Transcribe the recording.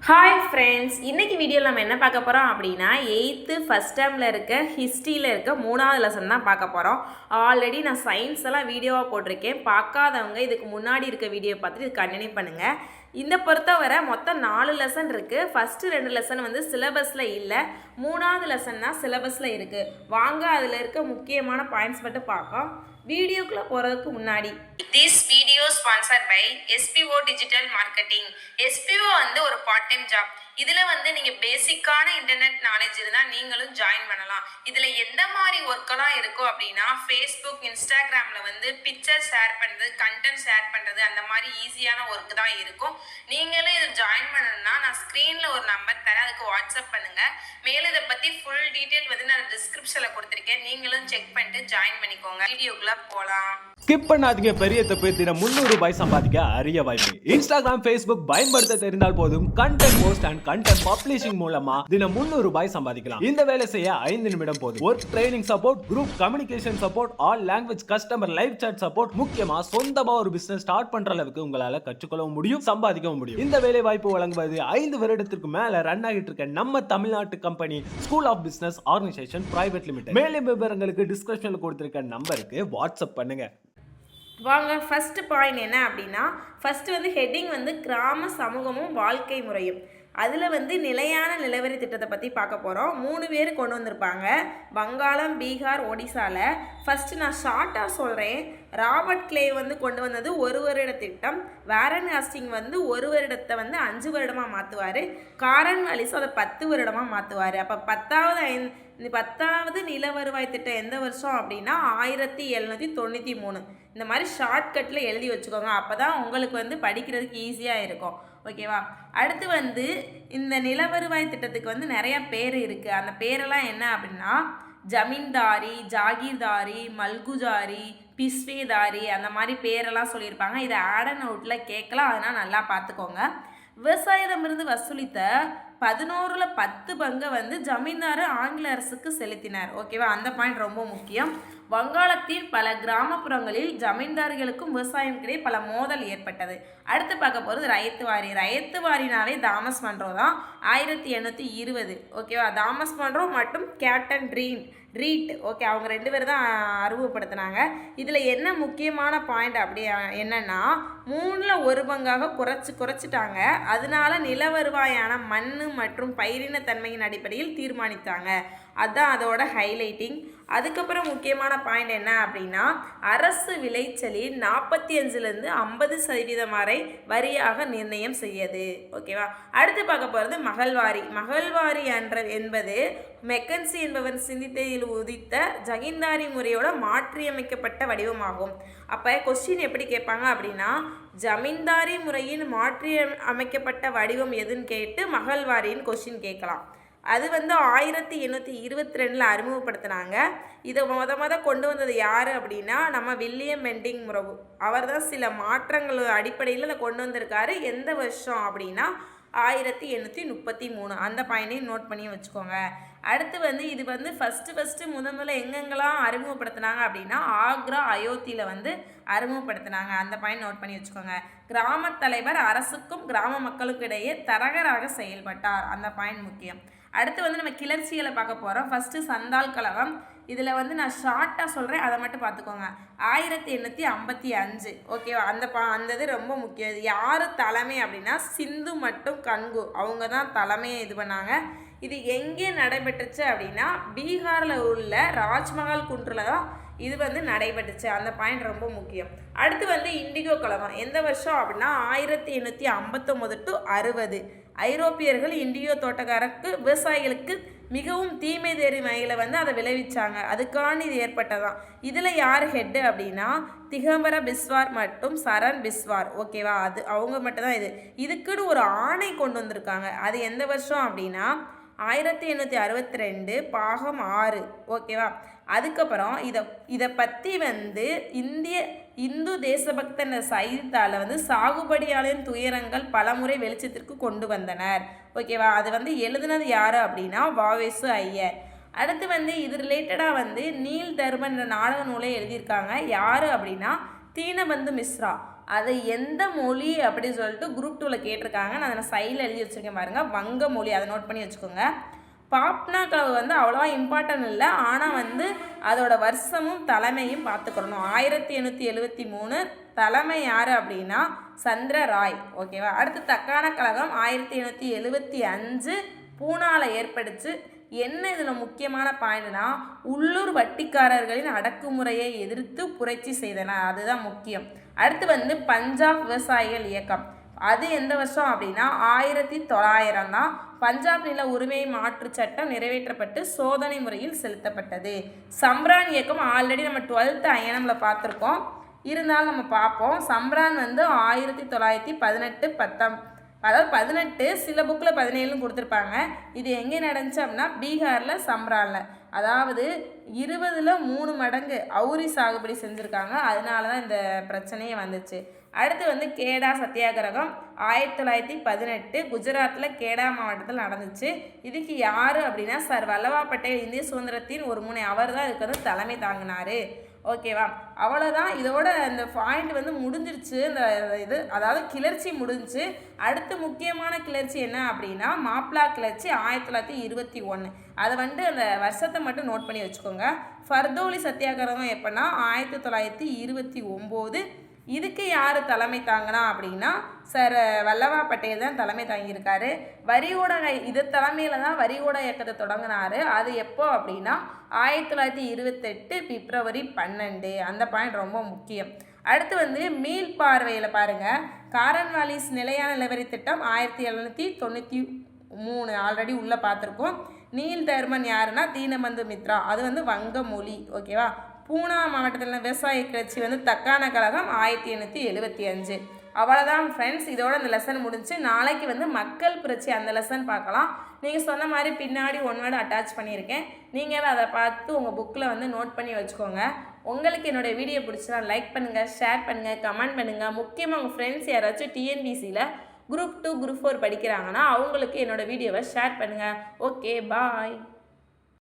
Hi friends, இன்றைக்கி வீடியோவில் நம்ம என்ன பார்க்க போகிறோம் அப்படின்னா 8th ஃபஸ்ட் டேர்மில் இருக்க ஹிஸ்ட்ரியில் இருக்க 3வது லெசன் தான் பார்க்க போகிறோம். ஆல்ரெடி நான் சயின்ஸ் எல்லாம் வீடியோவாக போட்டிருக்கேன். பார்க்காதவங்க இதுக்கு முன்னாடி இருக்க வீடியோ பார்த்துட்டு இது கண்டினியூ பண்ணுங்கள். இந்த பொறுத்தவரை மொத்தம் 4 லெசன் இருக்குது. ஃபஸ்ட்டு 2 லெசன் வந்து சிலபஸில் இல்லை, 3வது லெசன் தான் சிலபஸில் இருக்குது. வாங்க அதில் இருக்க முக்கியமான பாயிண்ட்ஸ் மட்டும் பார்க்கலாம். வீடியோக்குள்ளே போகிறதுக்கு முன்னாடி this video sponsored by SBO digital marketing. SBO வந்து ஒரு பார்ட் டைம் ஜாப். இதில் வந்து நீங்கள் பேசிக்கான இன்டர்நெட் நாலேஜ் இருந்தால் நீங்களும் ஜாயின் பண்ணலாம். இதில் எந்த மாதிரி ஒர்க்கெல்லாம் இருக்கும் அப்படின்னா, ஃபேஸ்புக் இன்ஸ்டாகிராமில் வந்து பிக்சர் ஷேர் பண்ணுறது, கண்டென்ட் ஷேர் பண்ணுறது, அந்த மாதிரி ஈஸியான ஒர்க் தான் இருக்கும். நீங்களும் இதில் ஜாயின் பண்ணணும்னா நான் ஸ்க்ரீனில் ஒரு நம்பர் தரேன், அதுக்கு வாட்ஸ்அப் பண்ணுங்கள். மேலும் இதை பற்றி ஃபுல் டீட்டெயில் வந்து நான் டிஸ்கிரிப்ஷனில் கொடுத்துருக்கேன், நீங்களும் செக் பண்ணிட்டு ஜாயின் பண்ணிக்கோங்க. வீடியோக்குள்ளே போகலாம். ஸ்கிப் பண்ணாதீங்க. பெரிய தப்பு. தினம் 300 ரூபாய் சம்பாதிக்க அரிய வாய்ப்பு. இன்ஸ்டாகிராம், ஃபேஸ்புக் பயன்படுத்த தெரிந்தால் போதும். Content post and content publishing மூலமா தினம் 300 ரூபாய் சம்பாதிக்கலாம். இந்த வேலை செய்ய 5 நிமிடம் போதும். Work training support, group communication support, all language customer live chat support, முக்கியமா சொந்தமா ஒரு பிசினஸ் ஸ்டார்ட் பண்ற அளவுக்கு உங்களால கற்றுக்கொள்ளவும் முடியும், சம்பாதிக்கவும் முடியும். இந்த வேலை வாய்ப்பு வழங்குவது 5 வருடத்திற்கு மேல ரன் ஆகிட்டு இருக்க நம்ம தமிழ்நாட்டு company school of business organisation private limited. மேலும் விவரங்களுக்கு டிஸ்கிரிப்ஷன்ல கொடுத்திருக்க நம்பருக்கு வாட்ஸ்அப் பண்ணுங்க. வாங்க, ஃபஸ்ட்டு பாயிண்ட் என்ன அப்படின்னா, ஃபஸ்ட்டு வந்து ஹெட்டிங் வந்து கிராம சமூகமும் வாழ்க்கை முறையும். அதில் வந்து நிலையான நிலவரி திட்டத்தை பற்றி பார்க்க போகிறோம். 3 பேர் கொண்டு வந்திருப்பாங்க, வங்காளம், பீகார், ஒடிசாவில். ஃபஸ்ட்டு நான் ஷார்ட்டாக சொல்கிறேன். ராபர்ட் கிளே வந்து கொண்டு வந்தது 1 வருட திட்டம். வாரன் ஹாஸ்டிங் வந்து 1 வருடத்தை வந்து 5 வருடமாக மாற்றுவார். காரன் வாலிஸ் அதை 10 வருடமாக மாற்றுவார். அப்போ 10வது நில வருவாய் திட்டம் எந்த வருஷம் அப்படின்னா 1793. இந்த மாதிரி ஷார்ட்கட்டில் எழுதி வச்சுக்கோங்க, அப்போ தான் உங்களுக்கு வந்து படிக்கிறதுக்கு ஈஸியாக இருக்கும். ஓகேவா? அடுத்து வந்து இந்த நில வருவாய் திட்டத்துக்கு வந்து நிறையா பேர் இருக்குது. அந்த பேரெல்லாம் என்ன அப்படின்னா, ஜமீன்தாரி, ஜாகீர்தாரி, மல்குஜாரி, பிஸ்வேதாரி, அந்த மாதிரி பேரெல்லாம் சொல்லியிருப்பாங்க. இதை ஆட் அண்ட் அவுட்டில் கேட்கலாம், அதனால் நல்லா பார்த்துக்கோங்க. விவசாயிடமிருந்து வசூலித்த 11ல் 10 பங்கை வந்து ஜமீன்தார் ஆங்கில அரசுக்கு செலுத்தினார். ஓகேவா? அந்த பாயிண்ட் ரொம்ப முக்கியம். வங்காளத்தின் பல கிராமப்புறங்களில் ஜமீன்தார்களுக்கும் விவசாயம் கிடையே பல மோதல் ஏற்பட்டது. அடுத்து பார்க்க போகிறது ரயத்துவாரி. ரயத்துவாரினாவே தாமஸ் மன்றோ தான், 1820. ஓகேவா? தாமஸ் மன்றோ மற்றும் கேப்டன் ரீட். ஓகே, அவங்க 2 பேர் தான் அறிமுகப்படுத்தினாங்க. இதில் என்ன முக்கியமான பாயிண்ட் அப்படி என்னன்னா, 3ல் 1 பங்காக குறைச்சிட்டாங்க. அதனால நில வருவாயான மண் மற்றும் பயிரின தன்மையின் அடிப்படையில் தீர்மானித்தாங்க. அதுதான் அதோட ஹைலைட்டிங். அதுக்கப்புறம் முக்கியமான பாயிண்ட் என்ன அப்படின்னா, அரசு விளைச்சலில் 45லேருந்து 50% வரை வரியாக நிர்ணயம் செய்யுது. ஓகேவா? அடுத்து பார்க்க போகிறது மகள்வாரி. மகள்வாரி என்பது மெக்கன்சி என்பவன் சிந்தித்தையில் உதித்த ஜமீன்தாரி முறையோட மாற்றியமைக்கப்பட்ட வடிவமாகும். அப்போ கொஸ்டின் எப்படி கேட்பாங்க அப்படின்னா, ஜமீன்தாரி முறையின் மாற்றி அமைக்கப்பட்ட வடிவம் எதுன்னு கேட்டு மகள்வாரின்னு கொஸ்டின் கேட்கலாம். அது வந்து 1822 அறிமுகப்படுத்தினாங்க. இதை கொண்டு வந்தது யார் அப்படின்னா, நம்ம வில்லியம் பெண்டிங் முரவு. அவர் தான் சில மாற்றங்கள் அடிப்படையில் அதை கொண்டு வந்திருக்காரு. எந்த வருஷம் அப்படின்னா 1833. அந்த பாயிண்டையும் நோட் பண்ணி வச்சுக்கோங்க. அடுத்து வந்து இது வந்து ஃபஸ்ட்டு முதல்ல எங்கெங்கெல்லாம் அறிமுகப்படுத்தினாங்க அப்படின்னா, ஆக்ரா, அயோத்தியில் வந்து அறிமுகப்படுத்தினாங்க. அந்த பாயிண்ட் நோட் பண்ணி வச்சுக்கோங்க. கிராம தலைவர் அரசுக்கும் கிராம மக்களுக்கும் இடையே தரகராக செயல்பட்டார். அந்த பாயிண்ட் முக்கியம். அடுத்து வந்து நம்ம கிளர்ச்சிகளை பார்க்க போகிறோம். ஃபஸ்ட்டு சந்தால் கழகம். இதில் வந்து நான் ஷார்ட்டாக சொல்கிறேன், அதை மட்டும் பார்த்துக்கோங்க. 1855. ஓகேவா? அந்த இது ரொம்ப முக்கியம். இது யார் தலைமை அப்படின்னா, சிந்து மற்றும் கன்கு, அவங்க தான் தலைமையை இது பண்ணாங்க. இது எங்கே நடைபெற்றுச்சு அப்படின்னா, பீகாரில் உள்ள ராஜ்மஹால் குன்றில் தான் இது வந்து நடைபெற்றுச்சு. அந்த பாயிண்ட் ரொம்ப முக்கியம். அடுத்து வந்து இண்டிகோ கழகம். எந்த வருஷம் அப்படின்னா 1859 to 60. ஐரோப்பியர்கள் இண்டிகோ தோட்டக்காரருக்கு விவசாயிகளுக்கு மிகவும் தீமை தெரியும் வகையில் வந்து அதை விளைவிச்சாங்க. அதுக்கான இது ஏற்பட்டதான். இதில் யார் ஹெட்டு அப்படின்னா, திகம்பர பிஸ்வார் மற்றும் சரண் பிஸ்வார். ஓகேவா? அது அவங்க மட்டும்தான். இதுக்குன்னு ஒரு ஆணை கொண்டு வந்திருக்காங்க. அது எந்த வருஷம் அப்படின்னா 1862 பாகம் 6. ஓகேவா? அதுக்கப்புறம் இதை பற்றி வந்து இந்து தேசபக்தன் செய்தித்தாளில் வந்து சாகுபடியாளரின் துயரங்கள் பலமுறை வெளிச்சத்திற்கு கொண்டு வந்தனர். ஓகேவா? அது வந்து எழுதுனது யார் அப்படின்னா வாவேசு ஐயர். அடுத்து வந்து இது ரிலேட்டடாக வந்து நீல் தர்மன் நாடக நூலை எழுதியிருக்காங்க. யார் அப்படின்னா தீனபந்து மிஸ்ரா. அது எந்த மொழி அப்படின்னு சொல்லிட்டு குரூப் 2ல் கேட்டிருக்காங்க. நான் அதை சைடில் எழுதி வச்சுருக்கேன் பாருங்கள், வங்க மொழி. அதை நோட் பண்ணி வச்சுக்கோங்க. பாப்னா கலவை வந்து அவ்வளோவா இம்பார்ட்டன்ட் இல்லை, ஆனால் வந்து அதோட வருஷமும் தலைமையும் பார்த்துக்கிறணும். 1873 தலைமை யார் அப்படின்னா சந்திர ராய். ஓகேவா. அடுத்து தக்கான கழகம் 1875 பூனாவில் ஏற்படுச்சு. என்ன இதில் முக்கியமான பாயிண்ட்னா உள்ளூர் வட்டிக்காரர்களின் அடக்குமுறையை எதிர்த்து புரட்சி செய்தன, அதுதான் முக்கியம். அடுத்து வந்து பஞ்சாப் விவசாயிகள் இயக்கம், அது எந்த வருஷம் அப்படின்னா 1900 தான். பஞ்சாப் நில உரிமை மாற்று சட்டம் நிறைவேற்றப்பட்டு சோதனை முறையில் செலுத்தப்பட்டது. சம்ரான் இயக்கம் ஆல்ரெடி நம்ம 12th INMல பார்த்துருக்கோம், இருந்தாலும் நம்ம பார்ப்போம். சம்ரான் வந்து 1918 அதாவது 18, சில புக்கில் 17 கொடுத்துருப்பாங்க. இது எங்கே நடந்துச்சு அப்படின்னா பீகாரில் சம்ரானில். அதாவது 20ல் 3 மடங்கு அவுரி சாகுபடி செஞ்சுருக்காங்க, அதனால தான் இந்த பிரச்சனையே வந்துச்சு. அடுத்து வந்து கேடா சத்தியாகிரகம் 1918 குஜராத்தில் கேடா மாவட்டத்தில் நடந்துச்சு. இதுக்கு யார் அப்படின்னா சர் வல்லபாய் பட்டேல், இந்திய சுதந்திரத்தின் ஒரு முனை. அவர் தான் இதுக்கு வந்து தலைமை தாங்கினார். ஓகேவா. அவ்வளோதான், இதோட இந்த பாயிண்ட் வந்து முடிஞ்சிருச்சு. இந்த இது அதாவது கிளர்ச்சி முடிஞ்சிச்சு. அடுத்து முக்கியமான கிளர்ச்சி என்ன அப்படின்னா மாப்ளா கிளர்ச்சி 1921. அதை வந்து அந்த வருஷத்தை மட்டும் நோட் பண்ணி வச்சுக்கோங்க. ஃபர்தோலி சத்தியாகிரகம் எப்போன்னா 1929. இதுக்கு யார் தலைமை தாங்கினா அப்படின்னா சர் வல்லபாய் பட்டேல் தான் தலைமை தாங்கியிருக்காரு. வரிகோட இது தலைமையில் தான் வரிகோட இயக்கத்தை தொடங்கினார். அது எப்போ அப்படின்னா 1928 பிப்ரவரி 12. அந்த பாயிண்ட் ரொம்ப முக்கியம். அடுத்து வந்து மீள் பார்வையில் பாருங்கள், காரன்வாலிஸ் நிலையான நிலவரி திட்டம் 1793 ஆல்ரெடி உள்ளே பார்த்துருக்கோம். நீல் தர்மன் யாருன்னா தீனபந்து மித்ரா, அது வந்து வங்க மொழி. ஓகேவா. பூனா மாவட்டத்தில் விவசாய கிளர்ச்சி வந்து தக்கான கழகம் 1875. அவ்வளோதான் ஃப்ரெண்ட்ஸ், இதோட இந்த லெசன் முடிஞ்சு. நாளைக்கு வந்து மக்கள் புரட்சி அந்த லெசன் பார்க்கலாம். நீங்கள் சொன்ன மாதிரி பின்னாடி 1 வேர்டு அட்டாச் பண்ணியிருக்கேன், நீங்கள் அதை பார்த்து உங்கள் புக்கில் வந்து நோட் பண்ணி வச்சுக்கோங்க. உங்களுக்கு என்னோடய வீடியோ பிடிச்சா லைக் பண்ணுங்கள், ஷேர் பண்ணுங்கள், கமெண்ட் பண்ணுங்கள். முக்கியமாக உங்கள் ஃப்ரெண்ட்ஸ் யாராச்சும் TNPSCயில் குரூப் 2 குரூப் 4 படிக்கிறாங்கன்னா அவங்களுக்கு என்னோடய வீடியோவை ஷேர் பண்ணுங்கள். ஓகே, பாய்.